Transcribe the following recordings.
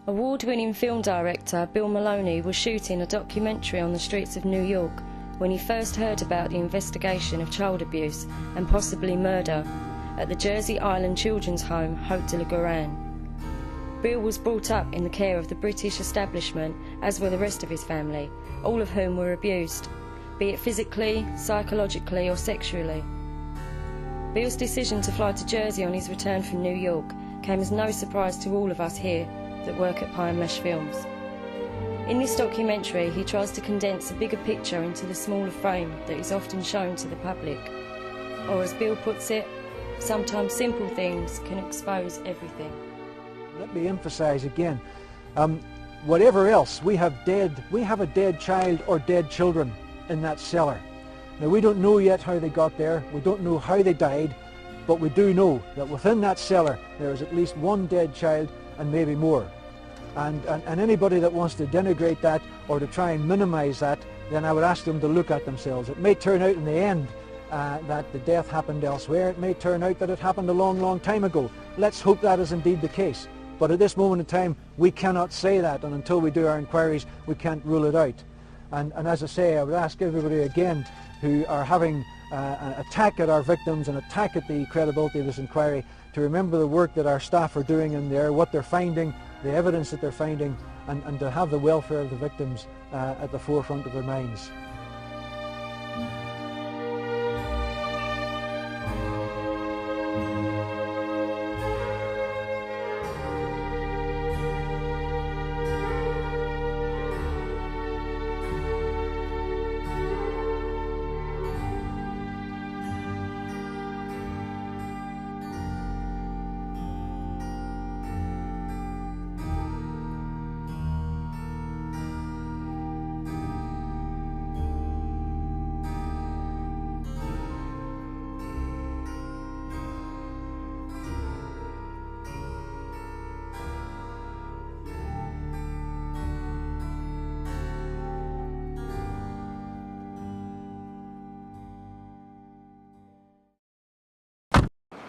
Award-winning film director Bill Maloney was shooting a documentary on the streets of New York when he first heard about the investigation of child abuse and possibly murder at the Jersey Island children's home Haute de la Garenne. Bill was brought up in the care of the British establishment, as were the rest of his family, all of whom were abused, be it physically, psychologically or sexually. Bill's decision to fly to Jersey on his return from New York came as no surprise to all of us here that work at Pie and Mesh Films. In this documentary, he tries to condense a bigger picture into the smaller frame that is often shown to the public. Or as Bill puts it, sometimes simple things can expose everything. Let me emphasise again, whatever else, we have a dead child or dead children in that cellar. Now we don't know yet how they got there, we don't know how they died, but we do know that within that cellar there is at least one dead child and maybe more. And anybody that wants to denigrate that or to try and minimise that, then I would ask them to look at themselves. It may turn out in the end that the death happened elsewhere. It may turn out that it happened a long, long time ago. Let's hope that is indeed the case. But at this moment in time, we cannot say that, and until we do our inquiries, we can't rule it out. And as I say, I would ask everybody again who are having an attack at our victims, an attack at the credibility of this inquiry, to remember the work that our staff are doing in there, what they're finding, the evidence that they're finding, and to have the welfare of the victims at the forefront of their minds.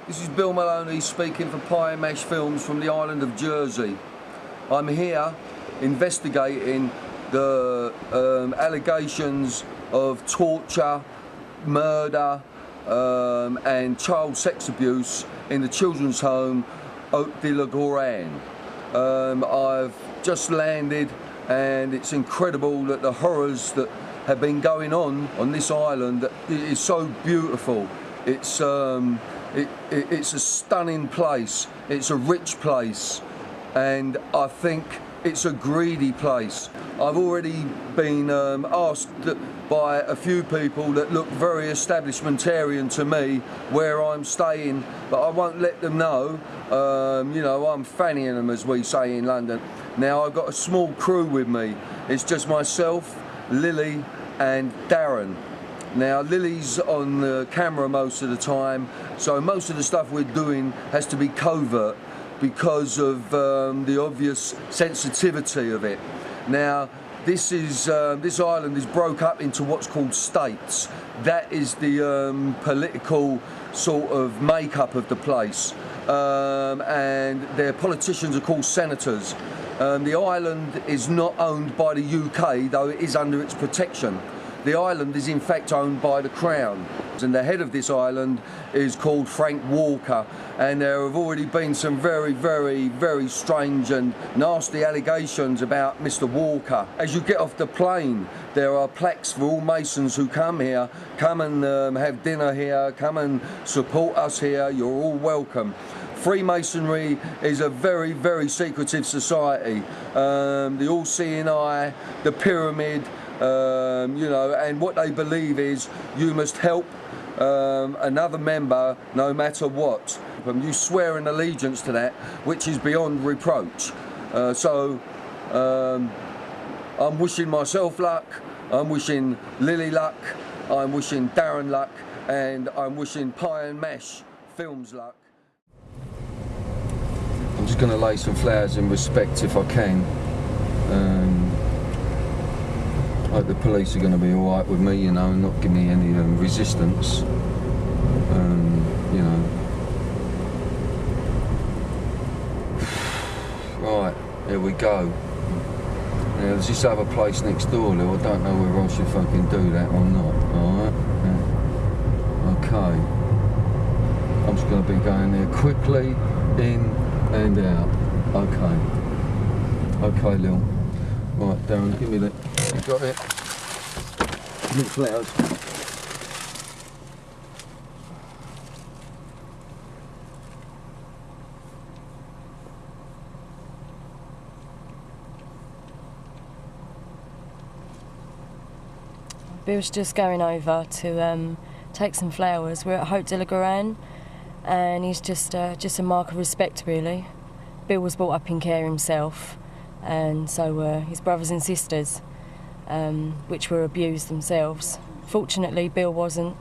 This is Bill Maloney speaking for Pie and Mesh Films from the island of Jersey. I'm here investigating the allegations of torture, murder and child sex abuse in the children's home Haute de la Garenne. I've just landed and it's incredible that the horrors that have been going on this island is so beautiful. It's a stunning place, it's a rich place, and I think it's a greedy place. I've already been asked by a few people that look very establishmentarian to me where I'm staying, but I won't let them know. You know, I'm fannying them, as we say in London. Now I've got a small crew with me. It's just myself, Lily and Darren. Now Lily's on the camera most of the time, so most of the stuff we're doing has to be covert because of the obvious sensitivity of it. Now this island is broke up into what's called states. That is the political sort of makeup of the place, and their politicians are called senators. The island is not owned by the UK, though it is under its protection. The island is in fact owned by the Crown, and the head of this island is called Frank Walker, and there have already been some very, very, very strange and nasty allegations about Mr. Walker. As you get off the plane, there are plaques for all Masons who come here, come and have dinner here, come and support us here, you're all welcome. Freemasonry is a very, very secretive society. The all-seeing eye, the pyramid, you know, and what they believe is you must help another member no matter what. You swear an allegiance to that, which is beyond reproach. So I'm wishing myself luck, I'm wishing Lily luck, I'm wishing Darren luck, and I'm wishing Pie and Mesh Films luck. I'm just going to lay some flowers in respect if I can. I hope the police are going to be alright with me, you know, and not give me any resistance. You know. Right. Here we go. Now there's this other place next door, Lou. I don't know whether I should fucking do that or not. Alright? Yeah. Okay. I'm just going to be going there quickly, in and out. Okay. Okay, Lil. Right, Darren, give me that. You got it? Give me the flowers. Bill's just going over to take some flowers. We're at Haute de la Garenne, and he's just a mark of respect, really. Bill was brought up in care himself, and so were his brothers and sisters, which were abused themselves. Fortunately, Bill wasn't.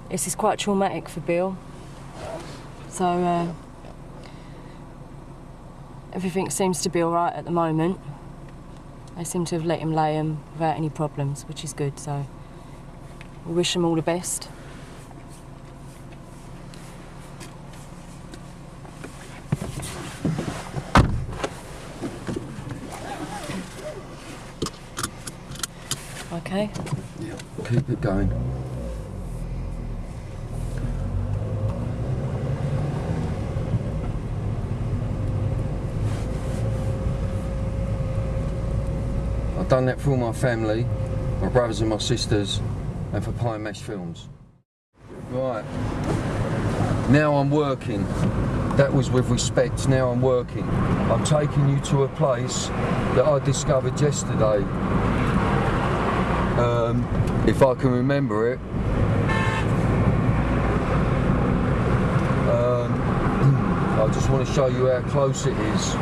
This is quite traumatic for Bill. So everything seems to be all right at the moment. They seem to have let him lay him without any problems, which is good, so we wish him all the best. Okay? Yeah, keep it going. I've done that for all my family, my brothers and my sisters, and for Pie Mesh Films. Right, now I'm working. That was with respect, now I'm working. I'm taking you to a place that I discovered yesterday. If I can remember it. I just want to show you how close it is.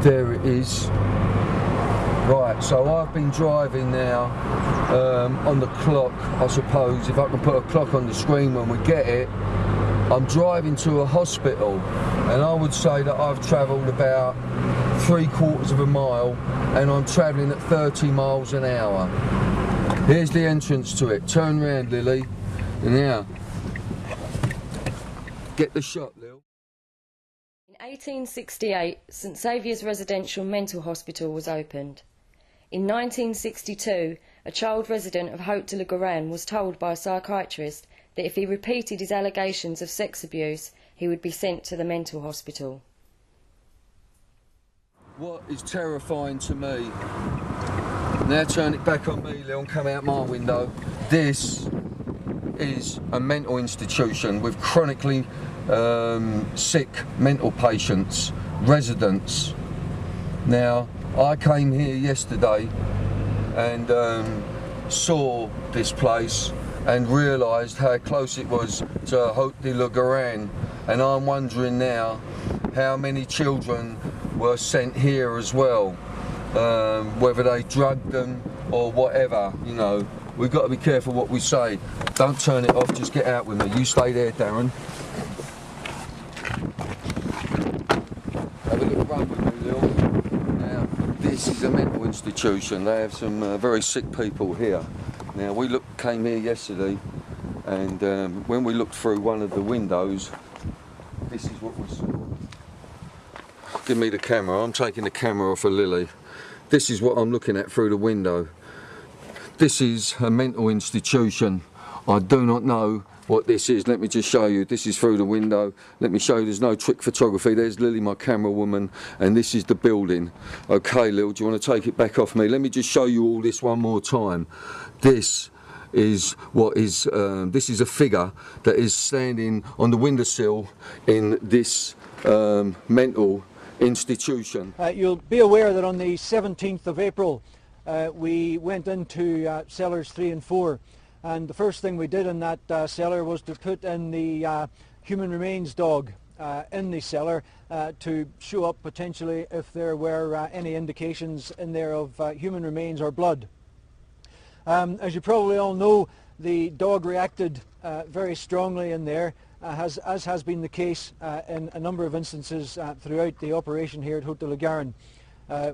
There it is. Right, so I've been driving now on the clock, I suppose, if I can put a clock on the screen when we get it. I'm driving to a hospital, and I would say that I've travelled about 3/4 of a mile, and I'm travelling at 30 miles an hour. Here's the entrance to it. Turn round, Lily. And now, get the shot, Lil. In 1868, St Saviour's Residential Mental Hospital was opened. In 1962, a child resident of Haute de la Garenne was told by a psychiatrist that if he repeated his allegations of sex abuse, he would be sent to the mental hospital. What is terrifying to me, now turn it back on me, Lil, and come out my window. This is a mental institution with chronically sick mental patients, residents. Now, I came here yesterday and saw this place and realised how close it was to Haute de la Garenne, and I'm wondering now how many children were sent here as well, whether they drugged them or whatever, you know. We've got to be careful what we say. Don't turn it off, just get out with me. You stay there, Darren. Have a little run with me, Lil. Now, this is a mental institution. They have some very sick people here. Now, we came here yesterday, and when we looked through one of the windows, this is what we saw. Give me the camera. I'm taking the camera off of Lily. This is what I'm looking at through the window. This is a mental institution. I do not know what this is. Let me just show you. This is through the window. Let me show you. There's no trick photography. There's Lily, my camera woman, and this is the building. Okay, Lil, do you want to take it back off me? Let me just show you all this one more time. This is what is. This is a figure that is standing on the windowsill in this mental institution. You'll be aware that on the 17th of April we went into cellars 3 and 4, and the first thing we did in that cellar was to put in the human remains dog in the cellar to show up potentially if there were any indications in there of human remains or blood. As you probably all know, the dog reacted very strongly in there, as has been the case in a number of instances throughout the operation here at Haute de la Garenne.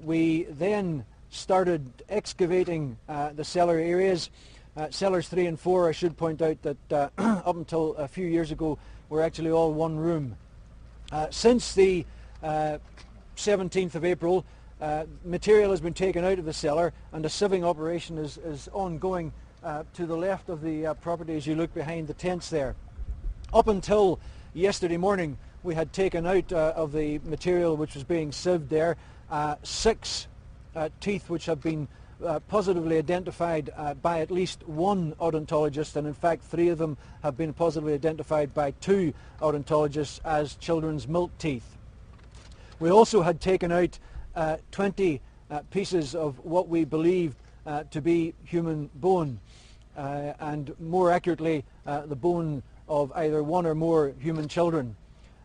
We then started excavating the cellar areas. Cellars 3 and 4, I should point out that up until a few years ago, were actually all one room. Since the 17th of April, material has been taken out of the cellar and a sieving operation is ongoing to the left of the property as you look behind the tents there. Up until yesterday morning, we had taken out of the material which was being sieved there 6 teeth which have been positively identified by at least one odontologist, and in fact 3 of them have been positively identified by 2 odontologists as children's milk teeth. We also had taken out 20 pieces of what we believed to be human bone, and more accurately the bone of either 1 or more human children.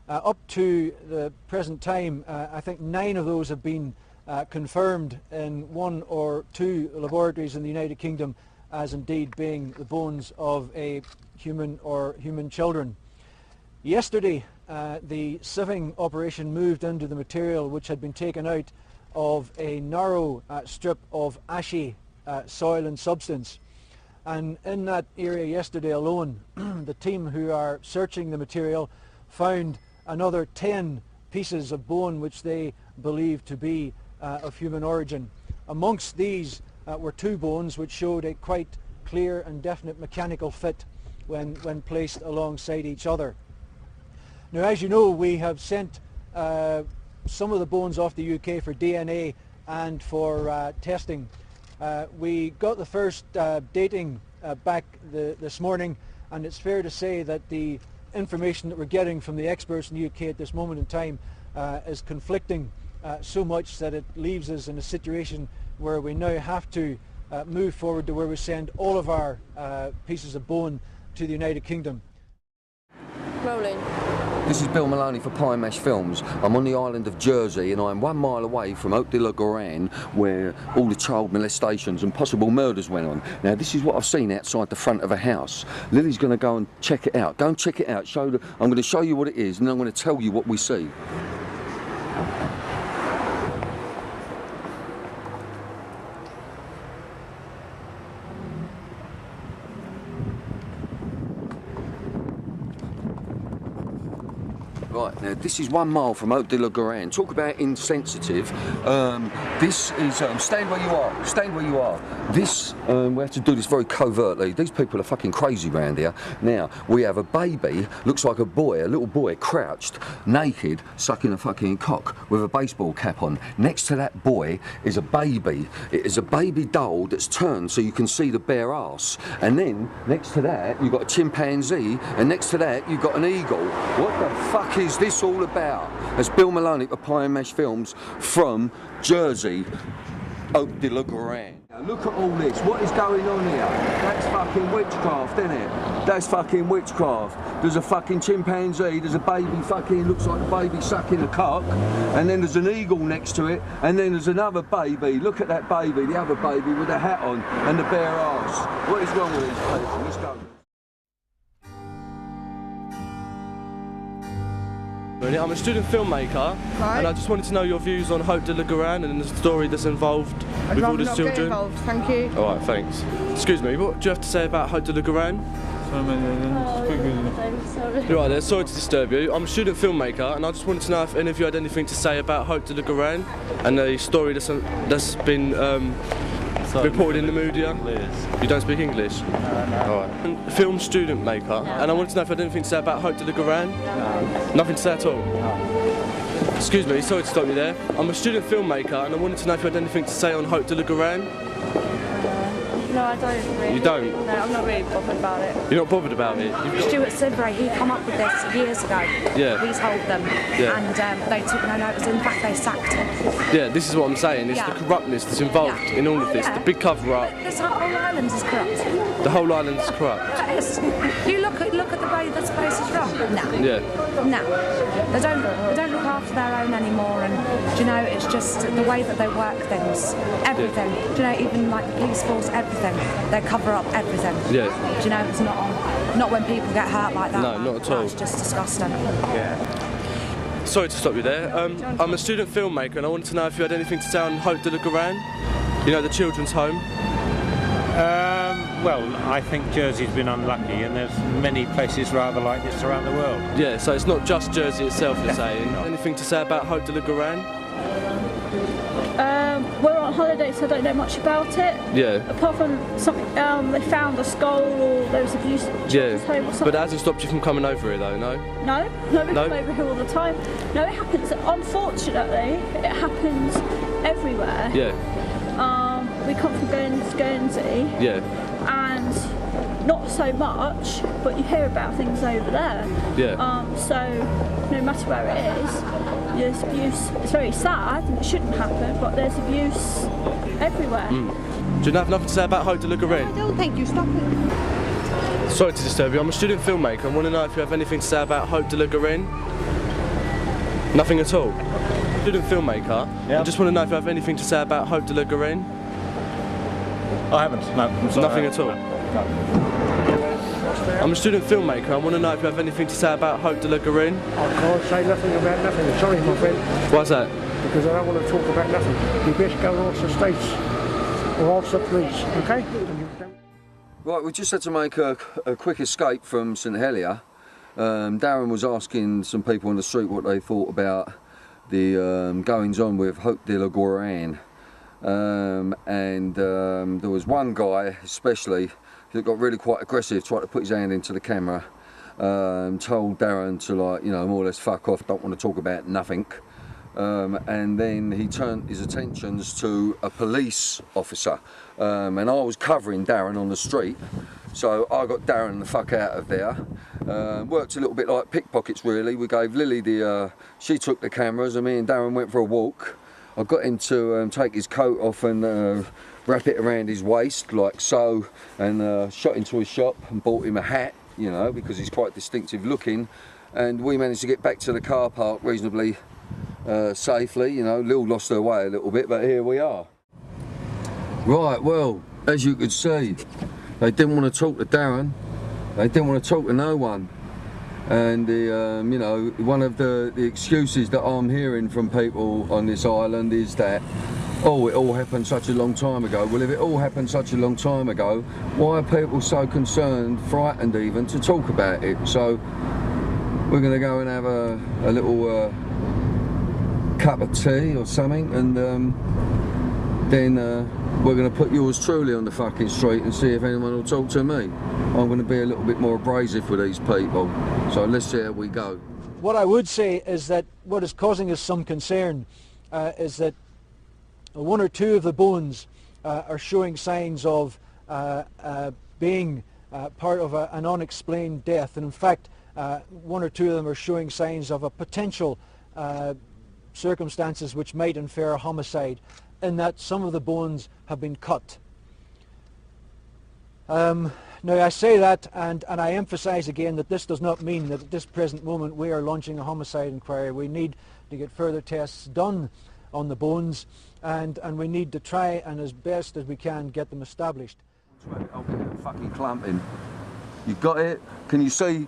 Up to the present time, I think 9 of those have been confirmed in 1 or 2 laboratories in the United Kingdom as indeed being the bones of a human or human children. Yesterday, the sieving operation moved into the material which had been taken out of a narrow strip of ashy soil and substance. And in that area yesterday alone, the team who are searching the material found another 10 pieces of bone which they believe to be of human origin. Amongst these were 2 bones which showed a quite clear and definite mechanical fit when placed alongside each other. Now, as you know, we have sent some of the bones off the UK for DNA and for testing. We got the first dating back this morning, and it's fair to say that the information that we're getting from the experts in the UK at this moment in time is conflicting so much that it leaves us in a situation where we now have to move forward to where we send all of our pieces of bone to the United Kingdom. Rolling. This is Bill Maloney for Pie Mash Films. I'm on the island of Jersey and I'm 1 mile away from Haute de la Garenne, where all the child molestations and possible murders went on. Now this is what I've seen outside the front of a house. Lily's going to go and check it out. Go and check it out. I'm going to show you what it is and then I'm going to tell you what we see. Right, now this is 1 mile from Haute de la Garenne. Talk about insensitive. This is, stand where you are, stand where you are. This, we have to do this very covertly. These people are fucking crazy around here. Now, we have a baby, looks like a boy, a little boy, crouched, naked, sucking a fucking cock with a baseball cap on. Next to that boy is a baby. It is a baby doll that's turned so you can see the bare arse. And then, next to that, you've got a chimpanzee, and next to that, you've got an eagle. What the fuck is this all about? It's Bill Maloney for Pie Mash Films from Jersey, Haute de la Garenne. Now look at all this. What is going on here? That's fucking witchcraft, isn't it? That's fucking witchcraft. There's a fucking chimpanzee, there's a baby fucking, looks like a baby sucking a cock, and then there's an eagle next to it, and then there's another baby. Look at that baby, the other baby with a hat on and the bare arse. What is wrong with these people? Let's go. I'm a student filmmaker, and I just wanted to know your views on Haute de la Garenne and the story that's involved with all the children. Get involved, thank you. All right, thanks. Excuse me, what do you have to say about Haute de la Garenne? You're right there, sorry to disturb you. I'm a student filmmaker, and I just wanted to know if any of you had anything to say about Haute de la Garenne and the story that's been reported in the media. You don't speak English? No. Alright. I'm a film student maker, and I wanted to know if you had anything to say about Haute de la Garenne? No. Nothing to say at all? No. Excuse me, sorry to stop you there. I'm a student filmmaker, and I wanted to know if you had anything to say on Haute de la Garenne? No, I don't really. You don't? No, I'm not really bothered about it. You're not bothered about it? Stuart Sidbury, he come up with this years ago. Yeah. He's told them. Yeah. And they took no notice. In fact, they sacked him. Yeah, this is what I'm saying. It's the corruptness that's involved in all of this. The big cover-up. This whole island is corrupt. The whole island is corrupt. You look at the way this place is run. No. Yeah. No. They don't look after their own anymore, and do you know, it's just the way that they work things, everything. Yeah. Do you know, even like the police force, everything. They cover up everything. Yeah. Do you know, it's not on. Not when people get hurt like that. No, not at all. It's just disgusting. Yeah. Sorry to stop you there. I'm a student filmmaker, and I wanted to know if you had anything to say on Haute de la Garenne. You know, the children's home. Well, I think Jersey's been unlucky, and there's many places rather like this around the world. Yeah, so it's not just Jersey itself, you're saying. Anything to say about Haute de la Garenne? We're on holiday, so I don't know much about it. Yeah. Apart from something, they found a skull, or there was abuse at the children's home or something. But that hasn't stopped you from coming over here, though, no? No, we come over here all the time. No, it happens. Unfortunately, it happens everywhere. Yeah. We come from Guernsey. Yeah. And not so much, but you hear about things over there. Yeah. So no matter where it is, there's abuse. It's very sad and it shouldn't happen, but there's abuse everywhere. Do you have nothing to say about Haute de la Garenne? I don't think you stop it. Sorry to disturb you, I'm a student filmmaker. I want to know if you have anything to say about Haute de la Garenne? Nothing at all? Student filmmaker. Yeah. I just want to know if you have anything to say about Haute de la Garenne? I haven't, no. I'm sorry. Nothing at all? No. I'm a student filmmaker. I want to know if you have anything to say about Haute de la Garenne? I can't say nothing about nothing. Sorry, my friend. Why's that? Because I don't want to talk about nothing. You best go and ask the states or ask the police, okay? Right, we just had to make a quick escape from St Helier. Darren was asking some people on the street what they thought about the goings on with Haute de la Garenne. There was one guy especially that got really quite aggressive, tried to put his hand into the camera, told Darren to, like, you know, more or less fuck off, don't want to talk about nothing. And then he turned his attentions to a police officer, and I was covering Darren on the street, so I got Darren the fuck out of there. Worked a little bit like pickpockets really. We gave Lily she took the cameras and me and Darren went for a walk. I got him to take his coat off and wrap it around his waist like so, and shot into a shop and bought him a hat, you know, because he's quite distinctive looking, and we managed to get back to the car park reasonably safely. You know, Lil lost her way a little bit, but here we are. Right, well, as you could see, they didn't want to talk to Darren, they didn't want to talk to no one. And you know, one of the excuses that I'm hearing from people on this island is that, oh, it all happened such a long time ago. Well, if it all happened such a long time ago, why are people so concerned, frightened even, to talk about it? So we're going to go and have a little cup of tea or something, and then we're going to put yours truly on the fucking street and see if anyone will talk to me. I'm going to be a little bit more abrasive with these people, so let's see how we go. What I would say is that what is causing us some concern is that one or two of the bones are showing signs of being part of an unexplained death, and in fact one or two of them are showing signs of a potential circumstances which might infer a homicide, in that some of the bones have been cut. Now I say that, and I emphasise again that this does not mean that at this present moment we are launching a homicide inquiry. We need to get further tests done on the bones, and we need to try and as best as we can get them established. Fucking clumping. You got it? Can you see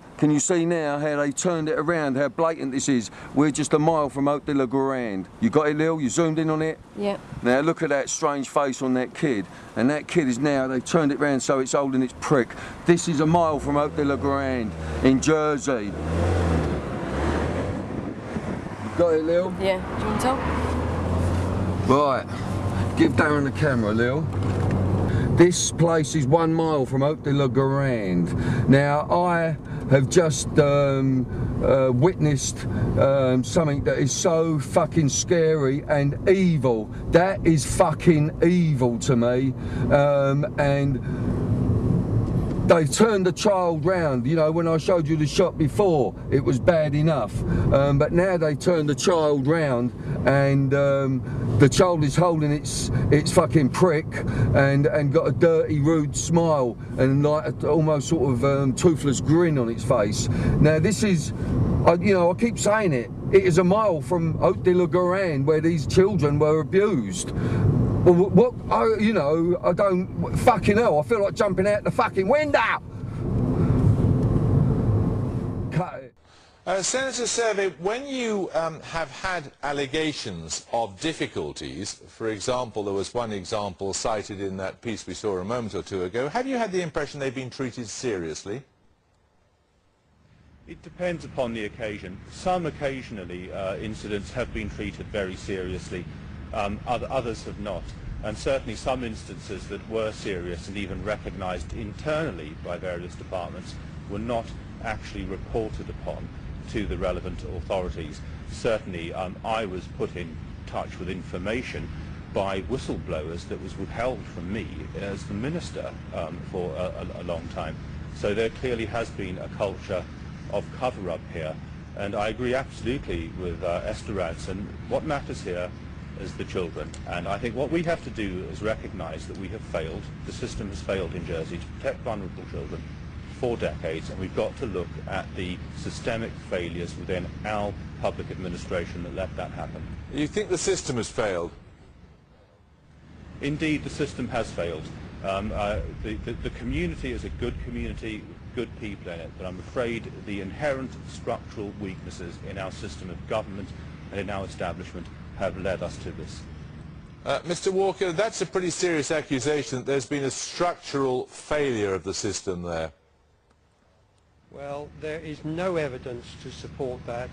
now how they turned it around, how blatant this is? We're just a mile from Haute de la Garenne. You got it, Lil? You zoomed in on it? Yeah. Now look at that strange face on that kid. And that kid is now, they've turned it round so it's holding its prick. This is a mile from Haute de la Garenne in Jersey. You got it, Lil? Yeah. Do you want to talk? Right. Give Darren the camera, Lil. This place is 1 mile from Haute de la Garenne. Now, I have just witnessed something that is so fucking scary and evil. That is fucking evil to me. And they've turned the child round. You know, when I showed you the shot before, it was bad enough. But now they've turned the child round, and the child is holding its fucking prick and got a dirty, rude smile and like almost sort of toothless grin on its face. Now this is, you know, I keep saying it. It is a mile from Haute de la Garenne where these children were abused. Well, what, you know, I don't, fucking hell, I feel like jumping out the fucking window. Cut it. Senator Survey, when you have had allegations of difficulties, for example, there was one example cited in that piece we saw a moment or two ago, have you had the impression they've been treated seriously? It depends upon the occasion. Some occasionally incidents have been treated very seriously, others have not. And certainly some instances that were serious and even recognised internally by various departments were not actually reported upon to the relevant authorities. Certainly I was put in touch with information by whistleblowers that was withheld from me as the minister for a long time. So there clearly has been a culture of cover-up here, and I agree absolutely with Esther Ranson. What matters here is the children, and I think what we have to do is recognise that we have failed, the system has failed in Jersey to protect vulnerable children for decades, and we've got to look at the systemic failures within our public administration that let that happen. You think the system has failed? Indeed, the system has failed. The community is a good community, good people in it, but I'm afraid the inherent structural weaknesses in our system of government and in our establishment have led us to this. Mr. Walker, that's a pretty serious accusation that there's been a structural failure of the system there. Well, there is no evidence to support that,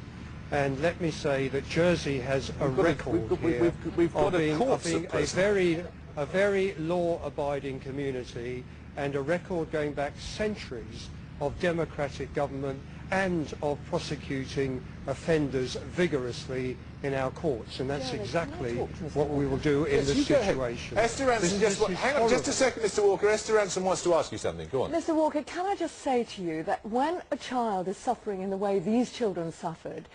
and let me say that Jersey has a record here of being a very law-abiding community, and a record going back centuries of democratic government and of prosecuting offenders vigorously in our courts, and that's exactly what we will do in this situation. Esther Ranson, hang on just a second, Mr. Walker. Esther Ranson wants to ask you something. Go on. Mr. Walker, can I just say to you that when a child is suffering in the way these children suffered,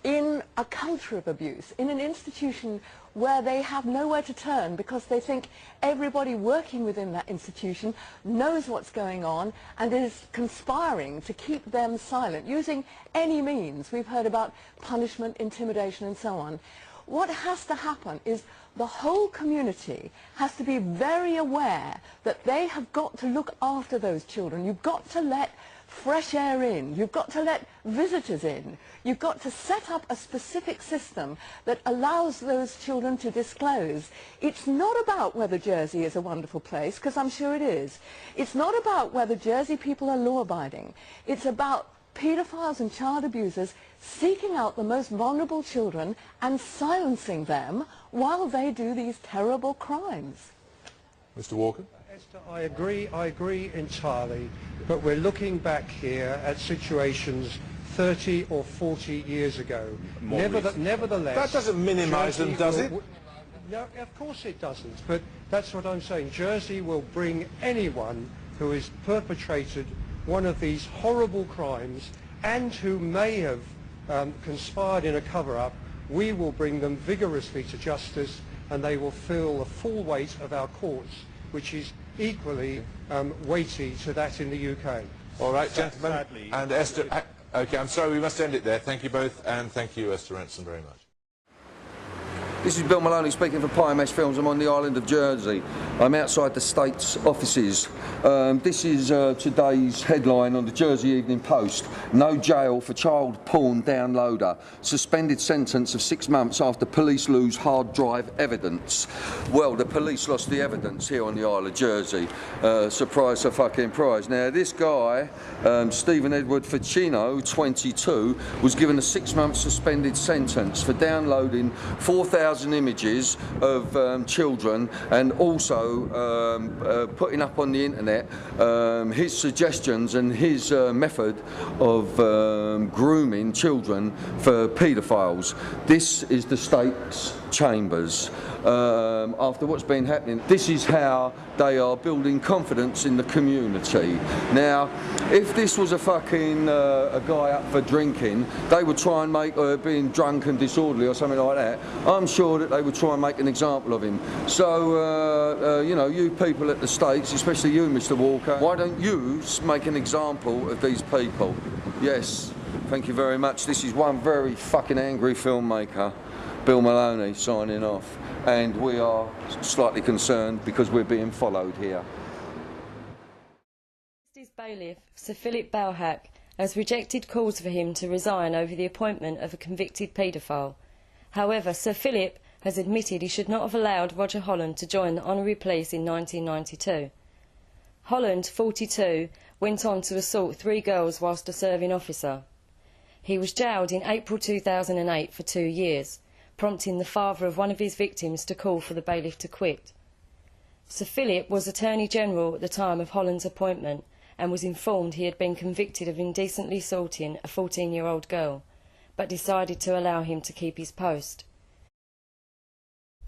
in a culture of abuse, in an institution where they have nowhere to turn because they think everybody working within that institution knows what's going on and is conspiring to keep them silent, using any means. We've heard about punishment, intimidation and so on. What has to happen is the whole community has to be very aware that they have got to look after those children. You've got to let fresh air in, you've got to let visitors in, you've got to set up a specific system that allows those children to disclose. It's not about whether Jersey is a wonderful place, because I'm sure it is. It's not about whether Jersey people are law-abiding. It's about paedophiles and child abusers seeking out the most vulnerable children and silencing them while they do these terrible crimes. Mr. Walker? Esther, I agree entirely, but we're looking back here at situations 30 or 40 years ago. Nevertheless... That doesn't minimise them, does it? No, of course it doesn't, but that's what I'm saying. Jersey will bring anyone who has perpetrated one of these horrible crimes and who may have conspired in a cover-up. We will bring them vigorously to justice, and they will feel the full weight of our courts, which is equally weighty to that in the UK. All right, gentlemen, and Esther... Okay, I'm sorry, we must end it there. Thank you both, and thank you, Esther Ranson, very much. This is Bill Maloney speaking for Pie Mesh Films. I'm on the island of Jersey. I'm outside the State's offices. This is today's headline on the Jersey Evening Post. No jail for child porn downloader. Suspended sentence of 6 months after police lose hard drive evidence. Well, the police lost the evidence here on the Isle of Jersey. Surprise, so fucking prize. Now, this guy, Stephen Edward Ficino, 22, was given a 6-month suspended sentence for downloading 4,000 images of children, and also putting up on the internet his suggestions and his method of grooming children for paedophiles. This is the State's chambers. After what's been happening, this is how they are building confidence in the community. Now, if this was a fucking a guy up for drinking, they would try and make being drunk and disorderly or something like that. I'm sure that they would try and make an example of him. So, you know, you people at the States, especially you, Mr. Walker, why don't you make an example of these people? Yes, thank you very much. This is one very fucking angry filmmaker, Bill Maloney, signing off, and we are slightly concerned because we're being followed here. Bailiff Sir Philip Balhack has rejected calls for him to resign over the appointment of a convicted paedophile. However, Sir Philip has admitted he should not have allowed Roger Holland to join the honorary police in 1992. Holland, 42, went on to assault 3 girls whilst a serving officer. He was jailed in April 2008 for 2 years, prompting the father of one of his victims to call for the bailiff to quit. Sir Philip was Attorney General at the time of Holland's appointment and was informed he had been convicted of indecently assaulting a 14-year-old girl, but decided to allow him to keep his post.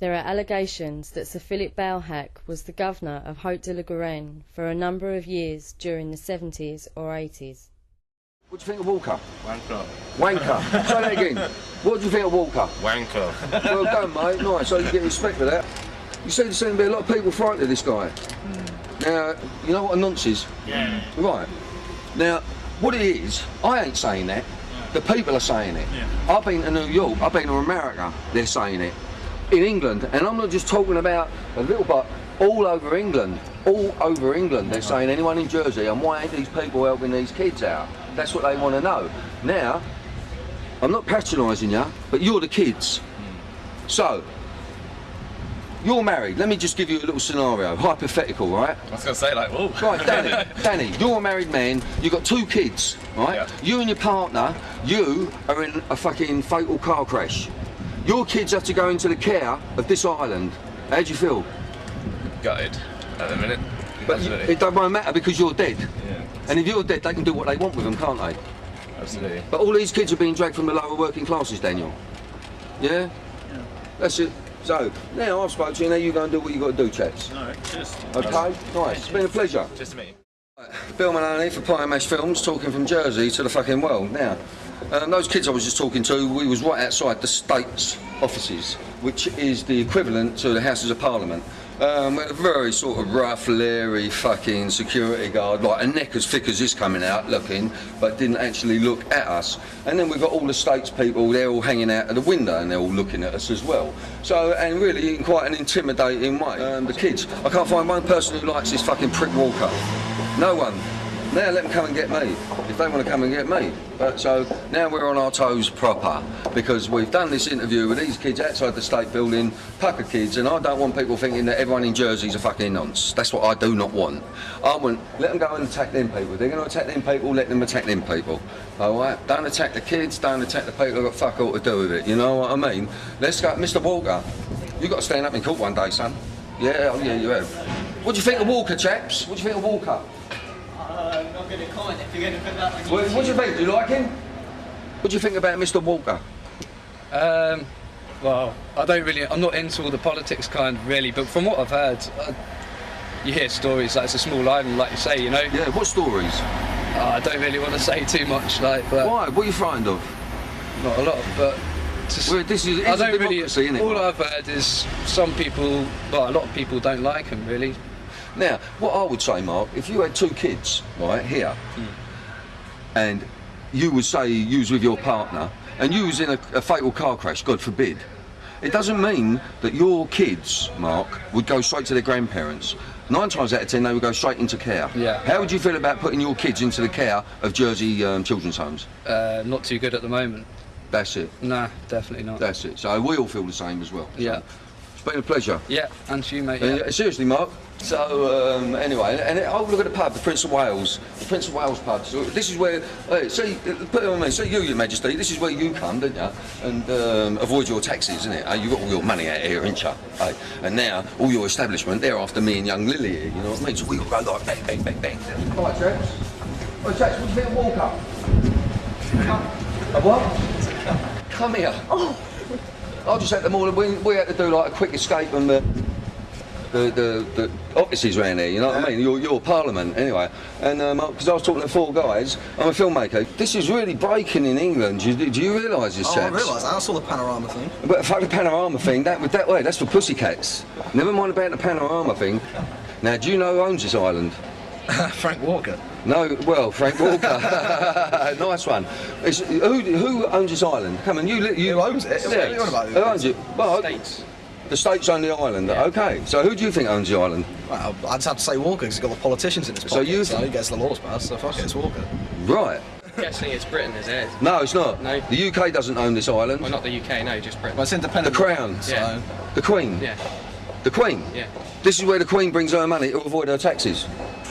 There are allegations that Sir Philip Bailhac was the governor of Haute-de-la-Garenne for a number of years during the 70s or 80s. What do you think of Walker? Wanker. Wanker. Say that again. What do you think of Walker? Wanker. Well done, mate. Nice. So you get respect for that. You see, there seem to be a lot of people frightened of this guy. Now, you know what a nonce is? Yeah. Right. Now, what it is, I ain't saying that. The people are saying it. Yeah. I've been to New York, I've been to America, they're saying it. In England, and I'm not just talking about a little bit, all over England. All over England, they're saying anyone in Jersey, and why ain't these people helping these kids out? That's what they want to know. Now, I'm not patronising you, but you're the kids. So, you're married. Let me just give you a little scenario, hypothetical, right? I was going to say, like, whoa. Right, Danny, you're a married man, you've got 2 kids, right? Yeah. You and your partner, you are in a fucking fatal car crash. Your kids have to go into the care of this island. How do you feel? Gutted at the minute. But it won't matter because you're dead. Yeah. And if you're dead, they can do what they want with them, can't they? Absolutely. But all these kids are being dragged from the lower working classes, Daniel. Yeah? That's it. So, now I've spoken to you, now you go and do what you got to do, chaps. Alright, cheers. Okay? Nice. It's been a pleasure. Just to meet you. Bill Maloney for Pie and Mash Films, talking from Jersey to the fucking world. Now, those kids I was just talking to, we was right outside the State's offices, which is the equivalent to the Houses of Parliament. A very sort of rough, leery fucking security guard, like a neck as thick as this coming out looking, but didn't actually look at us. And then we've got all the States people, they're all hanging out of the window and they're all looking at us as well. So, and really in quite an intimidating way. The kids, I can't find one person who likes this fucking prick Walker. No one. Now let them come and get me, if they want to come and get me. But so now we're on our toes proper, because we've done this interview with these kids outside the State Building, pack of kids, and I don't want people thinking that everyone in Jersey's a fucking nonce. That's what I do not want. I want, let them go and attack them people. If they're going to attack them people, let them attack them people. Alright? Don't attack the kids, don't attack the people who've got fuck all to do with it, you know what I mean? Let's go, Mr. Walker, you've got to stand up in court one day, son. Yeah, oh yeah, you have. What do you think of Walker, chaps? What do you think of Walker? Not going to comment if you're going to put that on YouTube. What do you think? Do you like him? What do you think about Mr. Walker? Well, I'm not into all the politics kind really, but from what I've heard, you hear stories like it's a small island, like you say, you know? Yeah, what stories? I don't really want to say too much, like, but... Why? What are you frightened of? Not a lot, but... Just, well, this is, it's a democracy, isn't it? All I've heard is some people, well, a lot of people don't like him, really. Now, what I would say, Mark, if you had 2 kids, right, here, and you would say you was with your partner, and you was in a fatal car crash, God forbid, it doesn't mean that your kids, Mark, would go straight to their grandparents. 9 times out of 10, they would go straight into care. Yeah. How would you feel about putting your kids into the care of Jersey children's homes? Not too good at the moment. That's it? Nah, definitely not. That's it. So we all feel the same as well. Yeah. So it's been a pleasure. Yeah, and to you, mate. Yeah. Seriously, Mark. So, anyway, and oh, look at the pub, the Prince of Wales. The Prince of Wales pub. So this is where, see, put it on me, say Your Majesty, this is where you come, don't you? And avoid your taxes, isn't it? You've got all your money out here, ain't you? And now, all your establishment, they're after me and young Lily here, you know what I mean? So we all go like bang, bang, bang, bang. Right, chaps. Right, chaps, what do you think of Walker? A what? Come here. Oh. I just had them all, we had to do like a quick escape from the offices around here, you know what I mean? Your parliament, anyway. And because I was talking to 4 guys, I'm a filmmaker. This is really breaking in England. Do you realise this, chaps? I realise that. I saw the panorama thing. But fuck the panorama thing, that way, that's for pussycats. Never mind about the panorama thing. Now, do you know who owns this island? Frank Walker. No, well, Frank Walker. Nice one. Who owns this island? Come on, you who owns it? Yeah. Who owns it? Well, States. The States own the island. Yeah. Okay. So who do you think owns the island? Well, I'd just have to say Walker because he's got the politicians in his pocket. So he gets the laws passed. So fuck it, it's Walker. Right. guessing it's Britain, is it? No, it's not. No. The UK doesn't own this island. Well, not the UK, no, just Britain. Well, it's independent. The Crown. So. Yeah. The Queen. Yeah. The Queen. Yeah. This is where the Queen brings her money to avoid her taxes.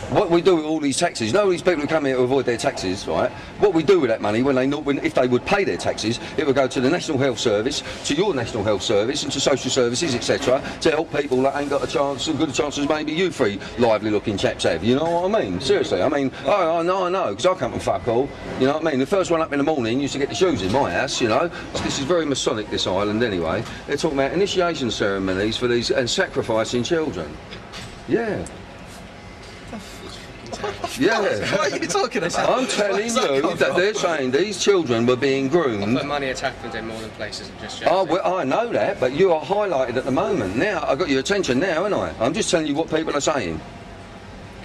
What we do with all these taxes, all these people who come here to avoid their taxes, right? What we do with that money, if they would pay their taxes, it would go to the National Health Service, to your National Health Service, and to social services, etc., to help people that ain't got a chance, as good a chance as maybe you three lively-looking chaps have. You know what I mean? Seriously, I mean, I know, because I come from fuck all. You know what I mean? The first one up in the morning used to get the shoes in my house. You know, this is very Masonic, this island, anyway. They're talking about initiation ceremonies for these and sacrificing children. Yeah. Yeah. What are you talking about? I'm telling you that they're saying these children were being groomed. But money has happened in more than places than just Jersey. Oh, well, I know that, but you are highlighted at the moment. Now, I've got your attention now, haven't I? I'm just telling you what people are saying.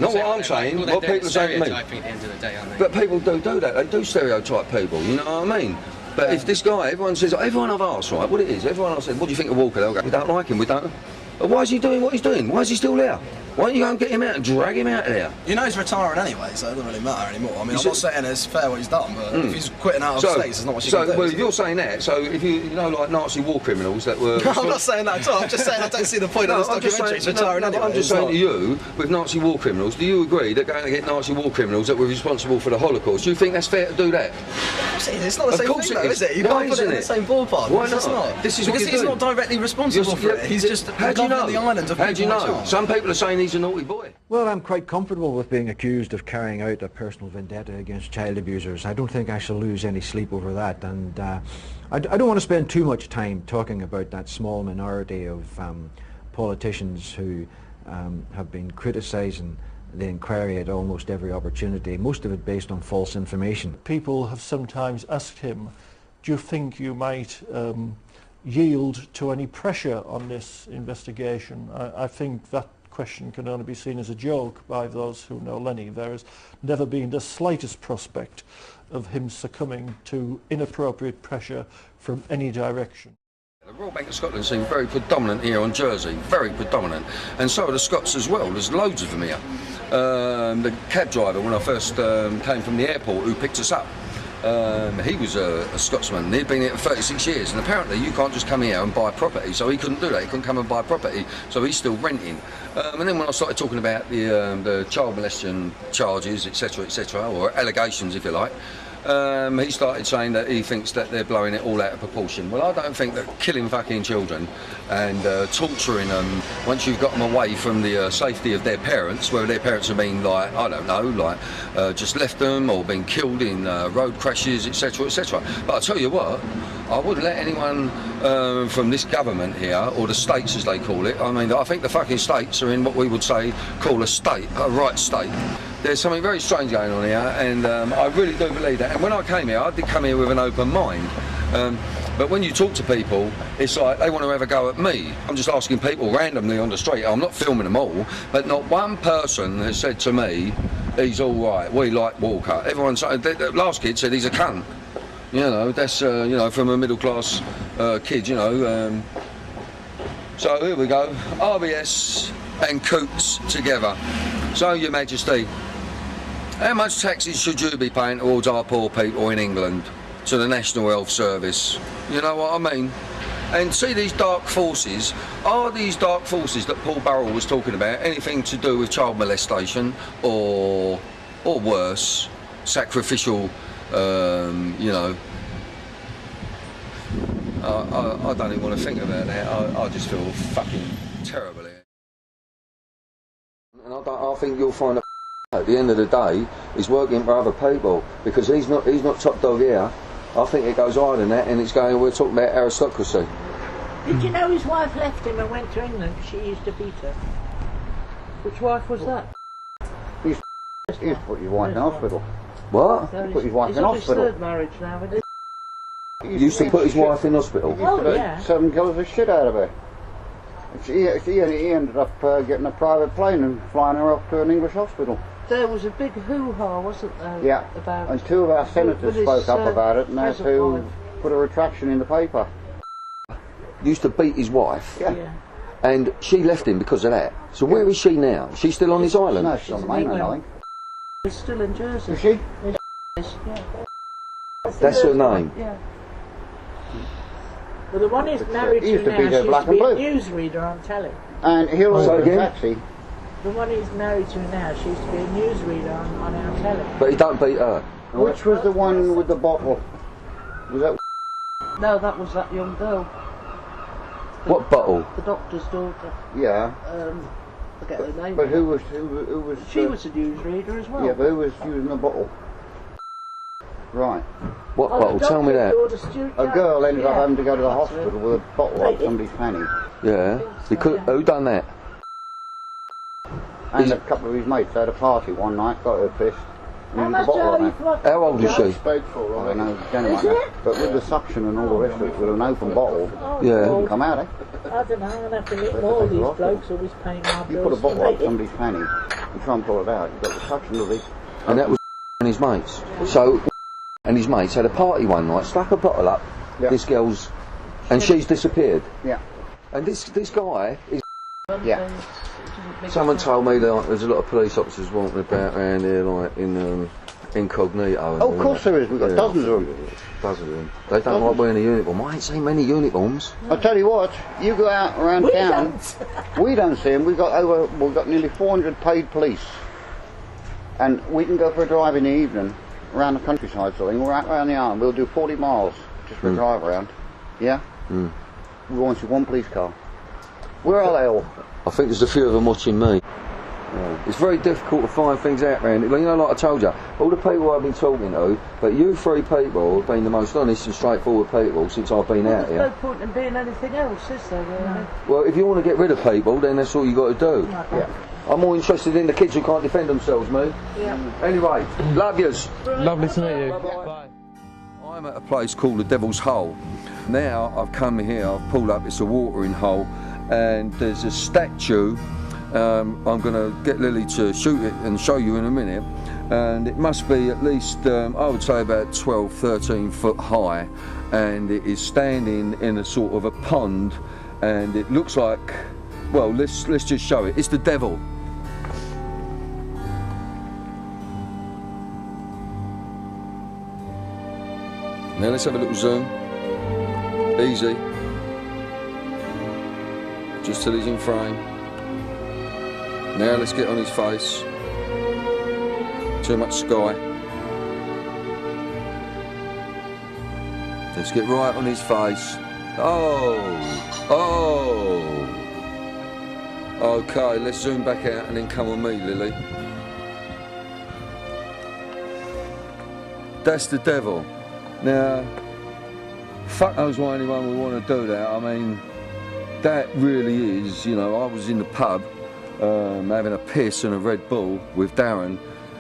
Not what I'm saying, what people are saying to me. At the end of the day, aren't they? But people do that. They do stereotype people, you know what I mean? But if this guy, everyone says, everyone I've asked, right, what it is, everyone I've said, what do you think of Walker? They'll go, we don't like him, we don't. But why is he doing what he's doing? Why is he still there? Why don't you go and get him out and drag him out of there? You know he's retiring anyway, so it doesn't really matter anymore. I mean, I'm not saying it's fair what he's done, but if he's quitting out of states, there's not much you can do. Well, you're saying that, so if you know, like Nazi war criminals that were... I'm not saying that at all, I'm just saying I don't see the point of this documentary. He's retiring anyway. I'm just saying to you, with Nazi war criminals, do you agree that going to get Nazi war criminals that were responsible for the Holocaust, do you think that's fair to do that? It's not the same thing though, is it? You can't put it in the same ballpark. Why not? It's not. This is because he's not directly responsible for it. He's just governing the island of people. How do you know? Some people are saying he's a naughty boy. Well, I'm quite comfortable with being accused of carrying out a personal vendetta against child abusers. I don't think I shall lose any sleep over that, and I don't want to spend too much time talking about that small minority of politicians who have been criticising the inquiry at almost every opportunity, most of it based on false information. People have sometimes asked him, do you think you might yield to any pressure on this investigation? I think that question can only be seen as a joke by those who know Lenny. There has never been the slightest prospect of him succumbing to inappropriate pressure from any direction. The Royal Bank of Scotland seem very predominant here on Jersey, very predominant, and so are the Scots as well. There's loads of them here. The cab driver, when I first came from the airport, who picked us up, he was a Scotsman. He'd been here for 36 years, and apparently you can't just come here and buy property, so he couldn't do that. He couldn't come and buy property, so he's still renting. And then when I started talking about the child molestation charges, etc., or allegations, if you like, he started saying that he thinks that they're blowing it all out of proportion. Well, I don't think that killing fucking children and torturing them once you've got them away from the safety of their parents, whether their parents have been, like, I don't know, like just left them or been killed in road crashes, etc., etc. But I tell you what, I wouldn't let anyone from this government here, or the states as they call it, I mean, I think the fucking states are in what we would say, call a state, a right state. There's something very strange going on here, and I really do believe that. And when I came here, I did come here with an open mind. But when you talk to people, it's like they want to have a go at me. I'm just asking people randomly on the street. I'm not filming them all, but not one person has said to me, he's all right, we like Walker. Everyone said, the last kid said he's a cunt. You know, that's, you know, from a middle-class kid, you know. So here we go, RBS and Coots together. So, Your Majesty, how much taxes should you be paying towards our poor people in England, to the National Health Service? You know what I mean? And see these dark forces, are these dark forces that Paul Burrell was talking about anything to do with child molestation or worse, sacrificial, you know, I don't even want to think about that. I just feel fucking terrible here. And I think you'll find that at the end of the day, he's working for other people, because he's not top dog here. I think it goes higher than that, and it's going, we're talking about aristocracy. Did you know his wife left him and went to England because she used to beat her? Which wife was that? He's put his wife in hospital. What? He put his wife in hospital. He's on his third marriage now, isn't He used to put his wife in hospital? Oh, yeah. 7 kilos of shit out of her. He ended up getting a private plane and flying her off to an English hospital. There was a big hoo-ha, wasn't there? Yeah, about and 2 of our senators spoke up about it, and that's who put a retraction in the paper. Used to beat his wife? Yeah. And she left him because of that. So where is she now? She's still on this island? No, she's on the mainland, I think. She's still in Jersey. Is she? Yeah. That's her name. Yeah. Well, the one he's married He used to to be now, there she black used to and be a blue. newsreader on telly. And he'll order a taxi. The one he's married to now, she used to be a newsreader on our telly. But he don't beat her. Which was the one with the bottle? Was that? No, that was that young girl. What bottle? The doctor's daughter. Yeah. Forget her name. But who was? She was a newsreader as well. Yeah, but who was using the bottle? Right. What bottle? Tell me that. A girl ended up having to go to the hospital with a bottle up somebody's fanny. Yeah. Because who done that? And a couple of his mates had a party one night, got her pissed. How used much the bottle are on you her. for? How old is she? I don't know, gentlemen, but with the suction and all the rest of it, with an open bottle, Yeah. it didn't come out, eh? I don't know, I'm going to have to meet more of these blokes always paying my bills. You put a bottle up somebody's fanny, you try and pull it out, you've got the suction of it. And that was and his mates. So, and his mates had a party one night, stuck a bottle up, this girl's, and she's disappeared. Yeah. And this guy is... Yeah. Someone told me that there's a lot of police officers walking about around here, like, in incognito. And Oh, of course there is, we've got dozens of them. Dozens of them. They don't like wearing a uniform. I ain't seen many uniforms. I'll tell you what, you go out around town, we don't see them, we've got nearly 400 paid police. And we can go for a drive in the evening, around the countryside sort of thing, we're out around the island, we'll do 40 miles just for a drive around. Yeah? We won't see one police car. Where are they all? I think there's a few of them watching me. Yeah. It's very difficult to find things out around it. You know, like I told you, all the people I've been talking to, but you three people have been the most honest and straightforward people since I've been out here. There's no point in being anything else, is there, really? Well, if you want to get rid of people, then that's all you got to do. Yeah. I'm more interested in the kids who can't defend themselves, mate. Yeah. Anyway, love yous. Lovely to meet you. Bye. I'm at a place called the Devil's Hole. Now I've come here, I've pulled up, it's a watering hole, and there's a statue. I'm going to get Lily to shoot it and show you in a minute. And it must be at least, I would say about 12, 13 foot high. And it is standing in a sort of a pond. And it looks like, well, let's just show it. It's the devil. Now let's have a little zoom. Easy. Just till he's in frame. Now let's get on his face. Too much sky. Let's get right on his face. Oh! Okay, let's zoom back out and then come on me, Lily. That's the devil. Now, fuck knows why anyone would want to do that. I mean, that really is, you know, I was in the pub having a piss and a Red Bull with Darren,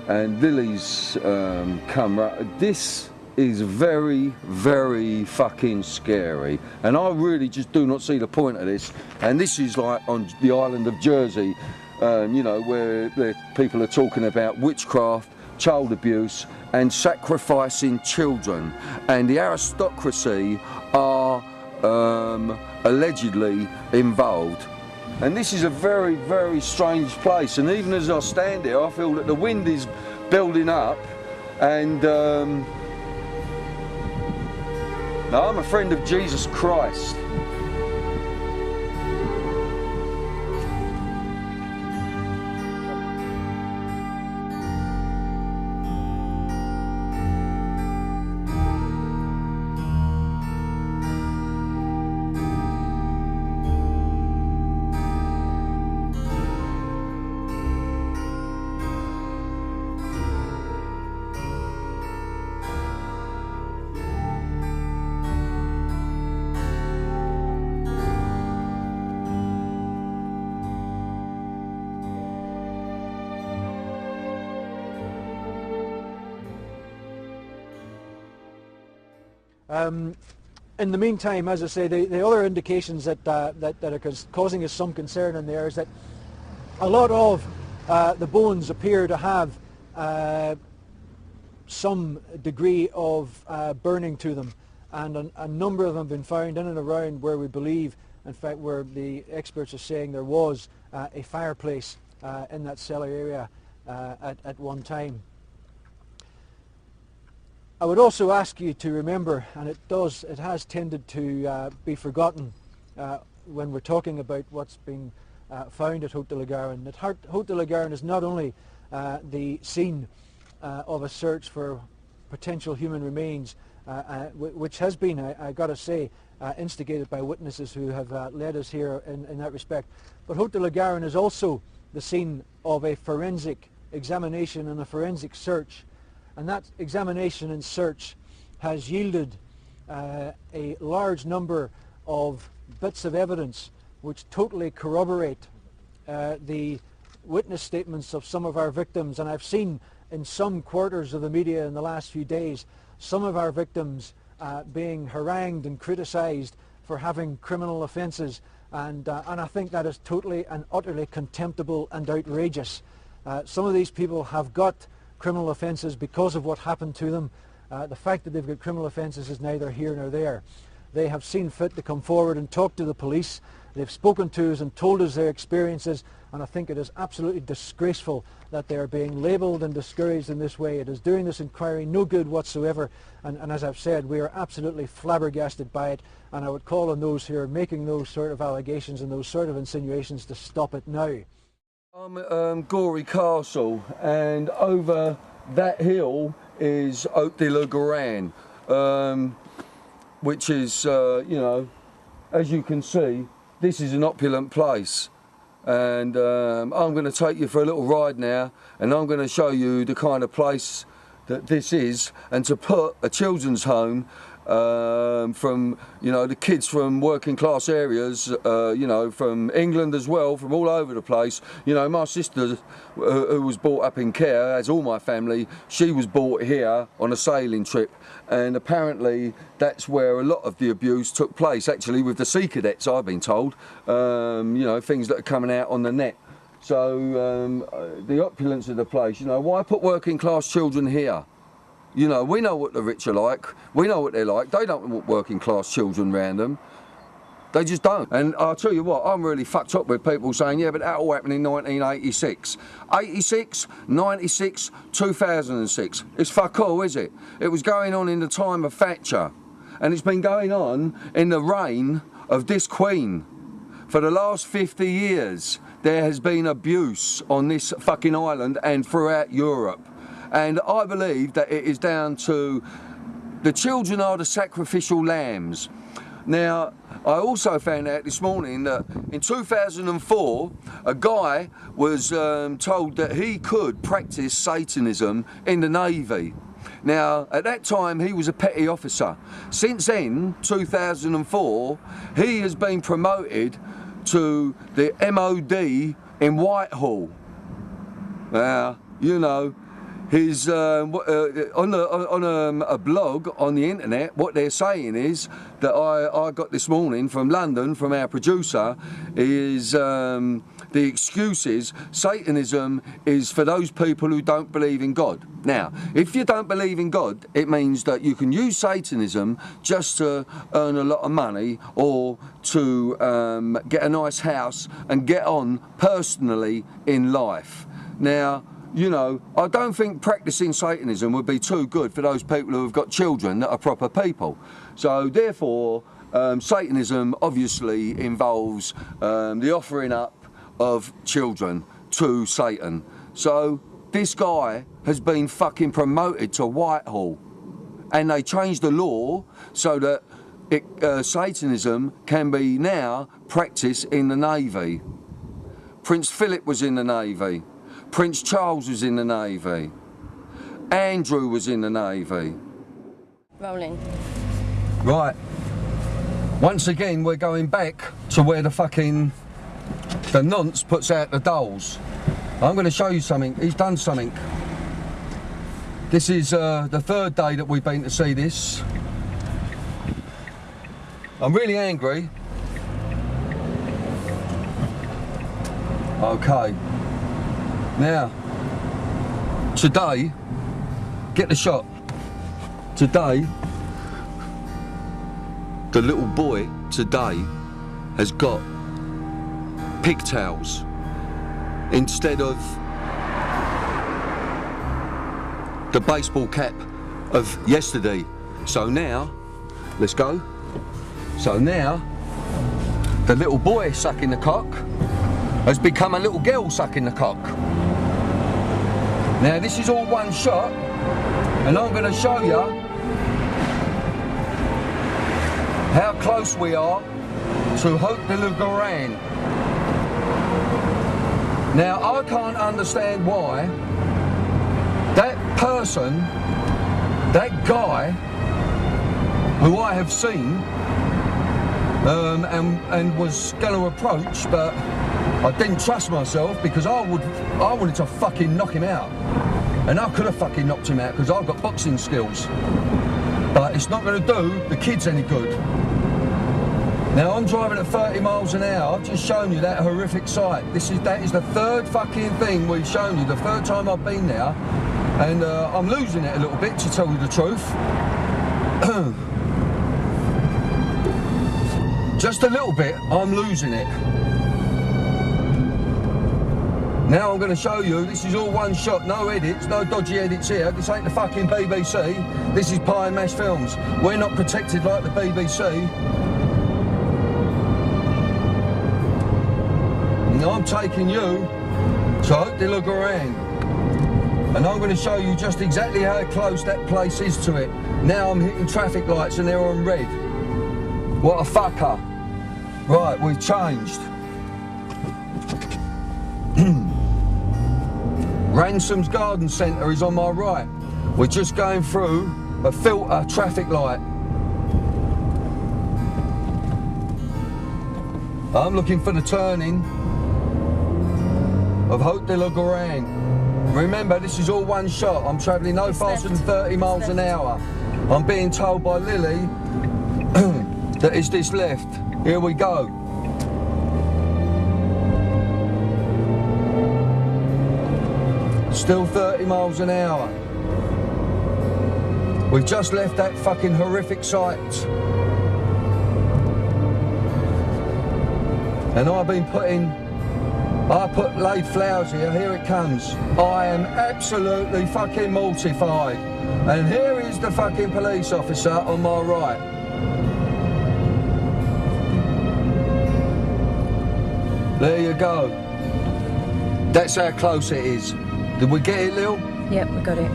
and Lily's come right. This is very, very fucking scary, and I really just do not see the point of this. And this is like on the island of Jersey, you know, where people are talking about witchcraft, child abuse, and sacrificing children, and the aristocracy are allegedly involved. And this is a very, very strange place, and even as I stand here I feel that the wind is building up, and now I'm a friend of Jesus Christ. In the meantime, as I say, the other indications that are causing us some concern in there is that a lot of the bones appear to have some degree of burning to them, and a number of them have been found in and around where we believe, in fact, where the experts are saying there was a fireplace in that cellar area at one time. I would also ask you to remember, and it has tended to be forgotten when we're talking about what's been found at Haute de la Garonne, that Haute de la Garonne is not only the scene of a search for potential human remains, which has been, I got to say, instigated by witnesses who have led us here in that respect, but Haute de la Garonne is also the scene of a forensic examination and a forensic search, and that examination and search has yielded a large number of bits of evidence which totally corroborate the witness statements of some of our victims. And I've seen in some quarters of the media in the last few days some of our victims being harangued and criticised for having criminal offences, and I think that is totally and utterly contemptible and outrageous. Some of these people have got criminal offences because of what happened to them. The fact that they've got criminal offences is neither here nor there. They have seen fit to come forward and talk to the police. They've spoken to us and told us their experiences, and I think it is absolutely disgraceful that they are being labelled and discouraged in this way. It is doing this inquiry no good whatsoever, and as I've said, we are absolutely flabbergasted by it, and I would call on those who are making those sort of allegations and those sort of insinuations to stop it now. I'm at Gory Castle, and over that hill is Haute de la Garonne, which is, you know, as you can see, this is an opulent place. And I'm going to take you for a little ride now, and I'm going to show you the kind of place that this is, and to put a children's home from, you know, the kids from working class areas, you know, from England as well, from all over the place. You know, my sister, who was brought up in Care, as all my family, she was brought here on a sailing trip, and apparently that's where a lot of the abuse took place, actually, with the sea cadets, I've been told. You know, things that are coming out on the net. So the opulence of the place, you know, why put working class children here? You know, we know what the rich are like, we know what they're like. They don't want working class children around them. They just don't. And I'll tell you what, I'm really fucked up with people saying, yeah, but that all happened in 1986. 86, 96, 2006. It's fuck all, is it? It was going on in the time of Thatcher. And it's been going on in the reign of this Queen. For the last 50 years, there has been abuse on this fucking island and throughout Europe. And I believe that it is down to the children are the sacrificial lambs. Now, I also found out this morning that in 2004, a guy was told that he could practice Satanism in the Navy. Now, at that time, he was a petty officer. Since then, 2004, he has been promoted to the MOD in Whitehall. Now, you know, his on a blog on the internet, what they're saying is that I got this morning from London, from our producer, is the excuse is Satanism is for those people who don't believe in God. Now, if you don't believe in God, it means that you can use Satanism just to earn a lot of money, or to get a nice house and get on personally in life. Now, you know, I don't think practicing Satanism would be too good for those people who have got children that are proper people. So therefore, Satanism obviously involves the offering up of children to Satan. So this guy has been fucking promoted to Whitehall, and they changed the law so that Satanism can be now practiced in the Navy. Prince Philip was in the Navy. Prince Charles was in the Navy. Andrew was in the Navy. Rolling. Right. Once again, we're going back to where the nonce puts out the dolls. I'm going to show you something. He's done something. This is the third day that we've been to see this. I'm really angry. Okay. Now, today, get the shot. Today, the little boy today has got pigtails instead of the baseball cap of yesterday. So now, let's go. So now, the little boy sucking the cock has become a little girl sucking the cock. Now this is all one shot, and I'm going to show you how close we are to Haute de la Garenne. Now I can't understand why that person, that guy who I have seen and was going to approach, but I didn't trust myself because I wanted to fucking knock him out, and I could have fucking knocked him out because I've got boxing skills, but it's not going to do the kids any good. Now I'm driving at 30 miles an hour. I've just shown you that horrific sight. That is the third fucking thing we've shown you, the third time I've been there, and I'm losing it a little bit, to tell you the truth. Just a little bit, I'm losing it. Now I'm going to show you, this is all one shot, no edits, no dodgy edits here. This ain't the fucking BBC, this is Pie and Mash Films. We're not protected like the BBC. Now I'm taking you to Haute de la Garenne, and I'm going to show you just exactly how close that place is to it. Now I'm hitting traffic lights and they're on red. What a fucker. Right, we've changed. Ransom's Garden Centre is on my right. We're just going through a filter traffic light. I'm looking for the turning of Haute de la Garenne. Remember, this is all one shot. I'm travelling no faster than 30 miles an hour. I'm being told by Lily that it's this left. Here we go. Still 30 miles an hour. We've just left that fucking horrific sight. And I've been laid flowers here it comes. I am absolutely fucking mortified. And here is the fucking police officer on my right. There you go. That's how close it is. Did we get it, Lil? Yep, we got it.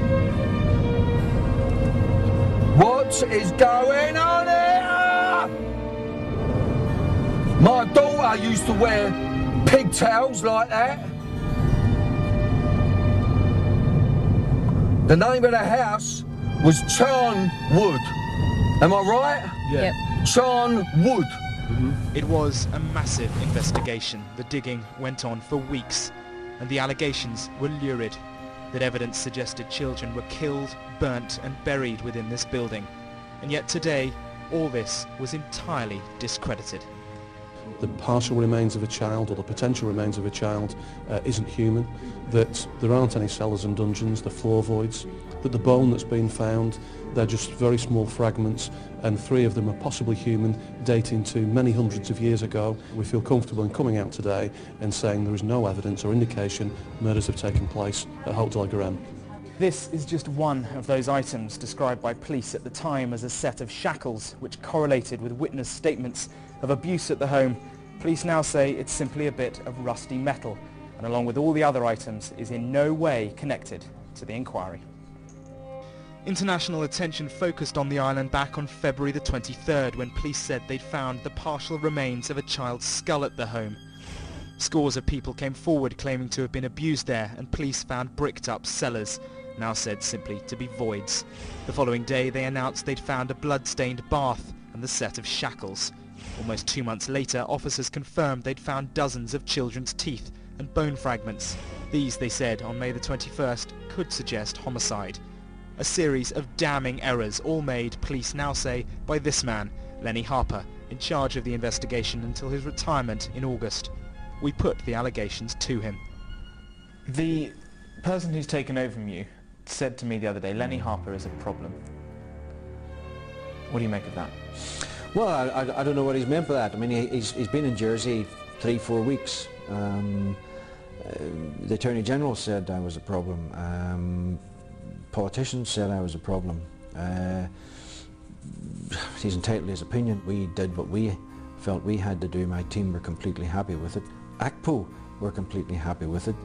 What is going on here? My daughter used to wear pigtails like that. The name of the house was Charn Wood. Am I right? Yeah. Yep. Charn Wood. It was a massive investigation. The digging went on for weeks, and the allegations were lurid. That evidence suggested children were killed, burnt and buried within this building. And yet today, all this was entirely discredited. The partial remains of a child, or the potential remains of a child, isn't human, that there aren't any cellars and dungeons, the floor voids, that the bone that's been found, they're just very small fragments, and 3 of them are possibly human, dating to many hundreds of years ago. We feel comfortable in coming out today and saying there is no evidence or indication murders have taken place at Haute de la Garenne. This is just one of those items described by police at the time as a set of shackles which correlated with witness statements of abuse at the home. Police now say it's simply a bit of rusty metal, and along with all the other items is in no way connected to the inquiry. International attention focused on the island back on February the 23rd when police said they'd found the partial remains of a child's skull at the home. Scores of people came forward claiming to have been abused there, and police found bricked up cellars, now said simply to be voids. The following day they announced they'd found a blood-stained bath and the set of shackles. Almost 2 months later, officers confirmed they'd found dozens of children's teeth and bone fragments. These, they said on May the 21st, could suggest homicide. A series of damning errors, all made, police now say, by this man, Lenny Harper, in charge of the investigation until his retirement in August. We put the allegations to him. The person who's taken over from you said to me the other day, Lenny Harper is a problem. What do you make of that? Well, I don't know what he's meant by that. I mean, he's been in Jersey 3-4 weeks. The Attorney General said I was a problem. Politicians said I was a problem. He's entitled to his opinion. We did what we felt we had to do. My team were completely happy with it. ACPO were completely happy with it.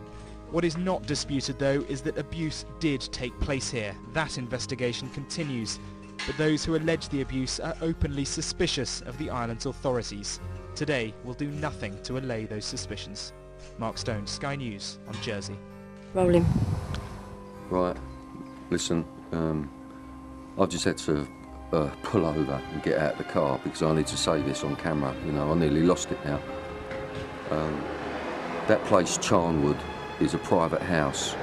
What is not disputed, though, is that abuse did take place here. That investigation continues, but those who allege the abuse are openly suspicious of the island's authorities. Today will do nothing to allay those suspicions. Mark Stone, Sky News on Jersey. Rolling. Right, listen, I just had to pull over and get out of the car because I need to say this on camera. You know, I nearly lost it now. That place, Charnwood, is a private house.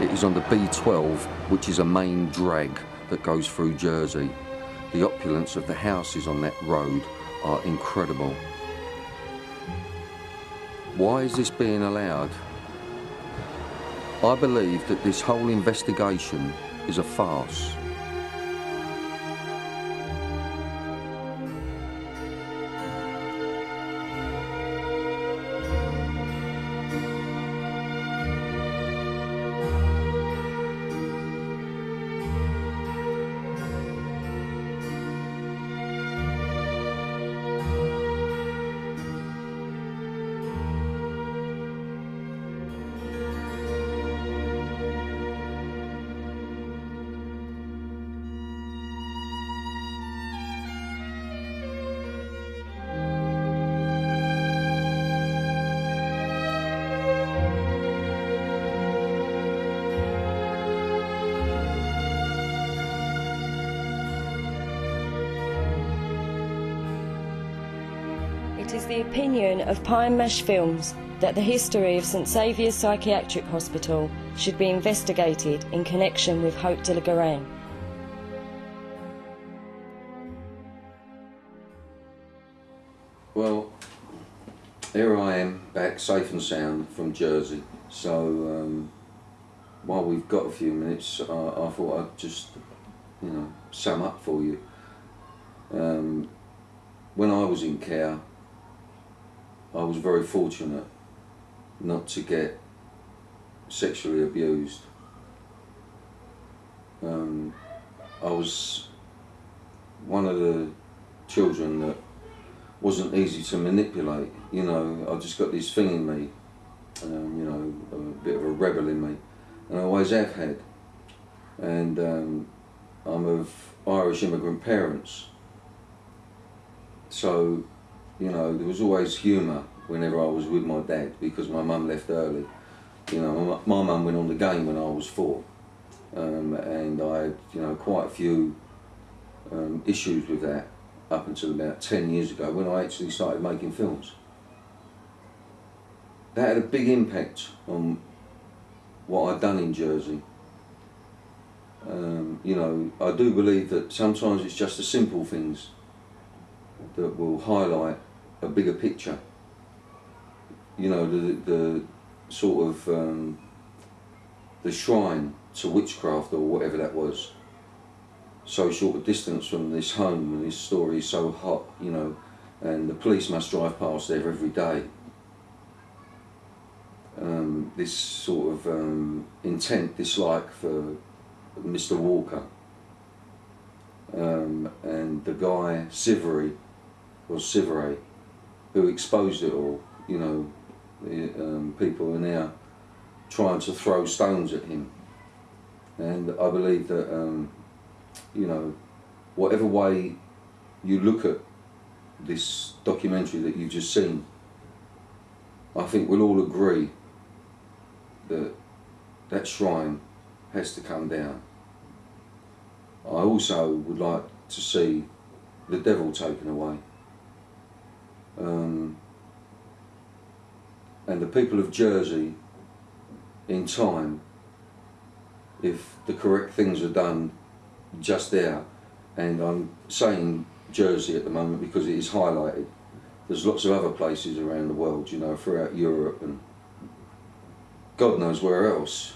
It is on the B12, which is a main drag that goes through Jersey. The opulence of the houses on that road are incredible. Why is this being allowed? I believe that this whole investigation is a farce. It is the opinion of Pie and Mash Films that the history of St Saviour's Psychiatric Hospital should be investigated in connection with Hope de la Garenne. Well, here I am, back safe and sound from Jersey. So, while we've got a few minutes, I thought I'd just, you know, sum up for you. When I was in care, I was very fortunate not to get sexually abused. I was one of the children that wasn't easy to manipulate. You know, I just got this thing in me, you know, a bit of a rebel in me, and I always have had. And I'm of Irish immigrant parents, so, you know, there was always humour whenever I was with my dad because my mum left early. You know, my mum went on the game when I was 4, and I had, you know, quite a few issues with that up until about 10 years ago when I actually started making films. That had a big impact on what I'd done in Jersey. You know, I do believe that sometimes it's just the simple things that will highlight a bigger picture. You know, the sort of the shrine to witchcraft or whatever that was. So short a distance from this home, and this story is so hot, you know, and the police must drive past there every day. This sort of intent dislike for Mr. Walker, and the guy Sivery, who exposed it all. You know, people are now trying to throw stones at him, and I believe that you know, whatever way you look at this documentary that you've just seen, I think we'll all agree that that shrine has to come down. I also would like to see the devil taken away. And the people of Jersey, in time, if the correct things are done just there, and I'm saying Jersey at the moment because it is highlighted. There's lots of other places around the world, you know, throughout Europe and God knows where else.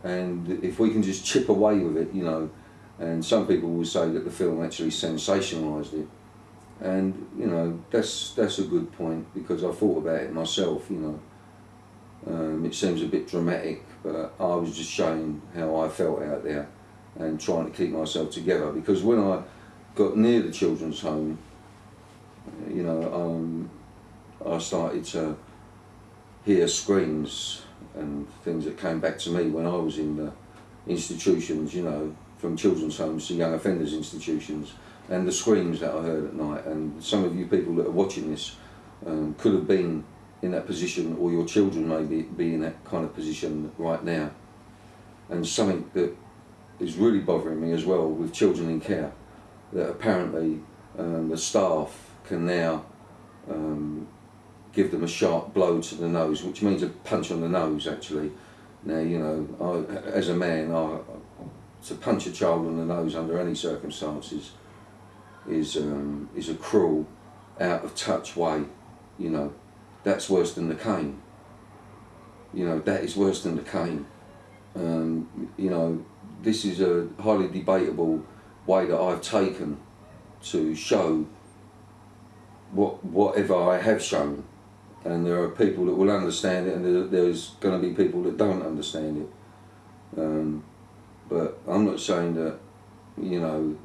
And if we can just chip away with it, you know, and some people will say that the film actually sensationalised it. And, you know, that's a good point because I thought about it myself, you know. It seems a bit dramatic, but I was just showing how I felt out there. and trying to keep myself together, because when I got near the children's home, you know, I started to hear screams and things that came back to me when I was in the institutions, you know, from children's homes to young offenders institutions, and the screams that I heard at night. And some of you people that are watching this could have been in that position, or your children may be in that kind of position right now. And something that is really bothering me as well with children in care, that apparently the staff can now give them a sharp blow to the nose, which means a punch on the nose actually. Now, you know, as a man, to punch a child on the nose under any circumstances is a cruel, out of touch way. You know, that's worse than the cane. You know, that is worse than the cane. You know, this is a highly debatable way that I've taken to show whatever I have shown, and there are people that will understand it, and there's going to be people that don't understand it. But I'm not saying that, you know,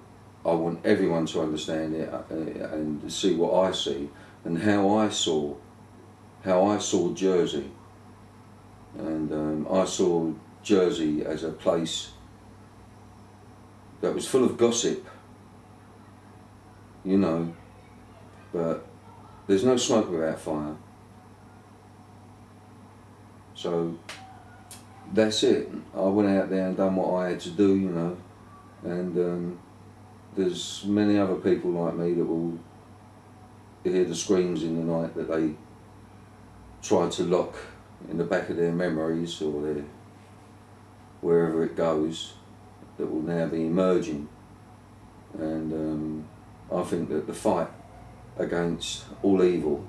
I want everyone to understand it and see what I see and how I saw Jersey. And I saw Jersey as a place that was full of gossip, you know, but there's no smoke without fire. So that's it. I went out there and done what I had to do, you know, and there's many other people like me that will hear the screams in the night that they try to lock in the back of their memories or their wherever it goes, that will now be emerging. And I think that the fight against all evil,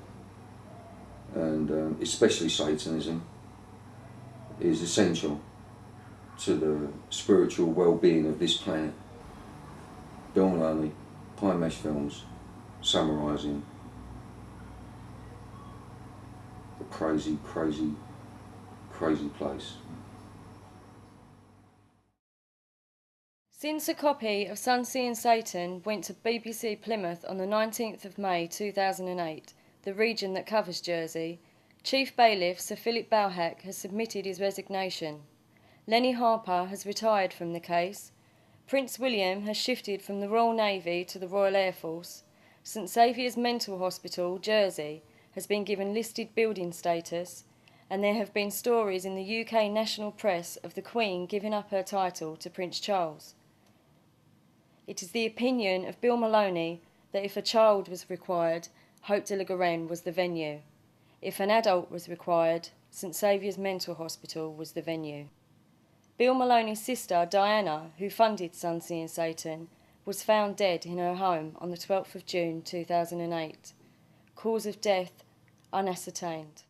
and especially Satanism, is essential to the spiritual well-being of this planet. Bill Maloney, Pie Mash Films, summarising the crazy, crazy, crazy place. Since a copy of Sun Seeing Satan went to BBC Plymouth on the 19th of May 2008, the region that covers Jersey, Chief Bailiff Sir Philip Balhack has submitted his resignation. Lenny Harper has retired from the case. Prince William has shifted from the Royal Navy to the Royal Air Force. St Saviour's Mental Hospital, Jersey, has been given listed building status, and there have been stories in the UK national press of the Queen giving up her title to Prince Charles. It is the opinion of Bill Maloney that if a child was required, Hope de la Garenne was the venue. If an adult was required, St Saviour's Mental Hospital was the venue. Bill Maloney's sister, Diana, who funded Sun Seeing Satan, was found dead in her home on the 12th of June 2008. Cause of death unascertained.